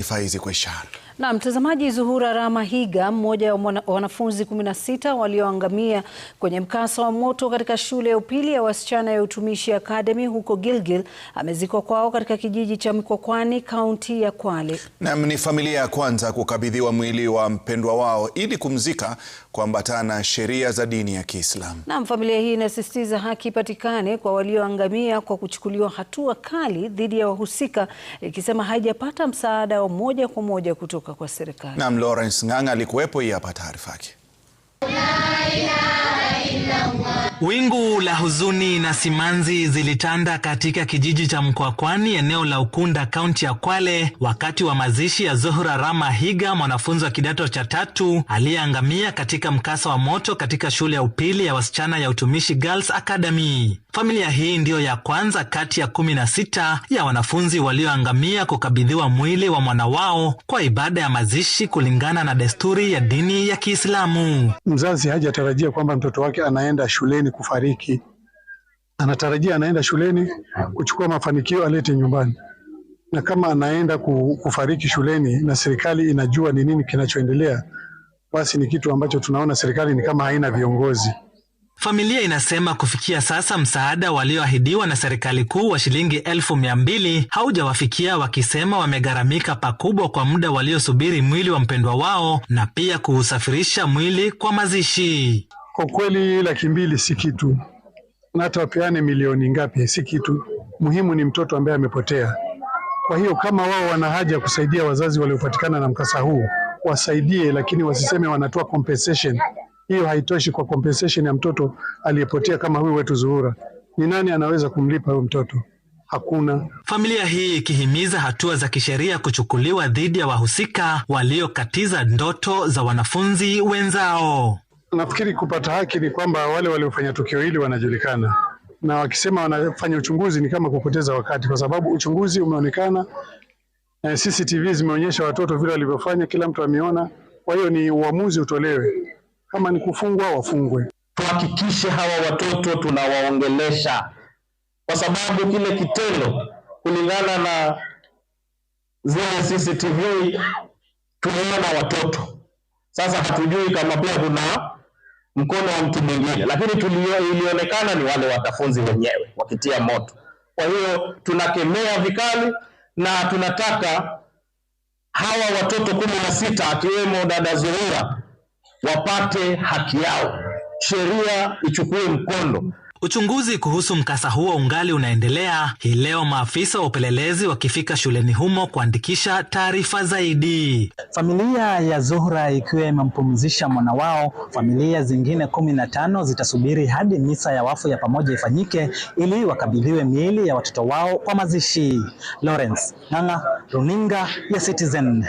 Faizi kwa ishara. Na mtazamaji, Zuhura Ramahiga, mmoja wa wanafunzi 16 walioangamia kwenye mkasa wa moto katika shule ya upili ya wasichana ya Utumishi Academy huko Gilgil, amezikwa kwao katika kijiji cha Mkwakwani, kaunti ya Kwale. Na ni familia ya kwanza kukabidhiwa mwili wa mpendwa wao ili kumzika kuambatana na sheria za dini ya Kiislamu. Na familia hii inasisitiza haki ipatikane kwa walioangamia kwa kuchukuliwa hatua kali dhidi ya wahusika, ikisema haijapata msaada wa moja kwa moja kutoka kwa serikali. Na Lawrence Ng'ang'a alikuwepo, hii hapa taarifa yake. Wingu la huzuni na simanzi zilitanda katika kijiji cha Mkwakwani, eneo la Ukunda, kaunti ya Kwale, wakati wa mazishi ya Zuhura Ramahiga, mwanafunzi wa kidato cha 3 aliyeangamia katika mkasa wa moto katika shule ya upili ya wasichana ya Utumishi Girls Academy. Familia hii ndiyo ya kwanza kati ya 16 ya wanafunzi walioangamia kukabidhiwa mwili wa mwana wao kwa ibada ya mazishi kulingana na desturi ya dini ya Kiislamu. Mzazi hajatarajia kwamba mtoto wake anaenda shuleni kufariki. Anatarajia anaenda shuleni kuchukua mafanikio alete nyumbani. Na kama anaenda kufariki shuleni na serikali inajua ni nini kinachoendelea, basi ni kitu ambacho tunaona serikali ni kama haina viongozi. Familia inasema kufikia sasa msaada walioahidiwa na serikali kuu wa shilingi 200,000 haujawafikia, wakisema wamegharamika pakubwa kwa muda waliosubiri mwili wa mpendwa wao na pia kuusafirisha mwili kwa mazishi. Kwa kweli 200,000 si kitu, na hata wapeane milioni ngapi si kitu. Muhimu ni mtoto ambaye amepotea. Kwa hiyo kama wao wana haja ya kusaidia wazazi waliopatikana na mkasa huu, wasaidie, lakini wasiseme wanatoa compensation. Hiyo haitoshi kwa compensation ya mtoto aliyepotea kama huyu wetu Zuhura. Ni nani anaweza kumlipa huyo mtoto? Hakuna. Familia hii ikihimiza hatua za kisheria kuchukuliwa dhidi ya wahusika waliokatiza ndoto za wanafunzi wenzao. Nafikiri kupata haki ni kwamba wale waliofanya tukio hili wanajulikana, na wakisema wanafanya uchunguzi ni kama kupoteza wakati, kwa sababu uchunguzi umeonekana, CCTV zimeonyesha watoto vile walivyofanya, kila mtu ameona. Kwa hiyo ni uamuzi utolewe, kama ni kufungwa wafungwe. Tuhakikishe hawa watoto tunawaongelesha, kwa sababu kile kitendo kulingana na zile CCTV tuliona watoto. Sasa hatujui kama pia kuna mkono wa mtu mwingine, lakini ilionekana ni wale wanafunzi wenyewe wakitia moto. Kwa hiyo tunakemea vikali na tunataka hawa watoto 16 akiwemo dada Zuhura wapate haki yao, sheria ichukue mkondo. Uchunguzi kuhusu mkasa huo ungali unaendelea, hii leo maafisa wa upelelezi wakifika shuleni humo kuandikisha taarifa zaidi. Familia ya Zuhura ikiwa imempumzisha mwana wao, familia zingine 15 zitasubiri hadi misa ya wafu ya pamoja ifanyike ili wakabidhiwe miili ya watoto wao kwa mazishi. Lawrence Ng'ang'a, runinga ya Citizen.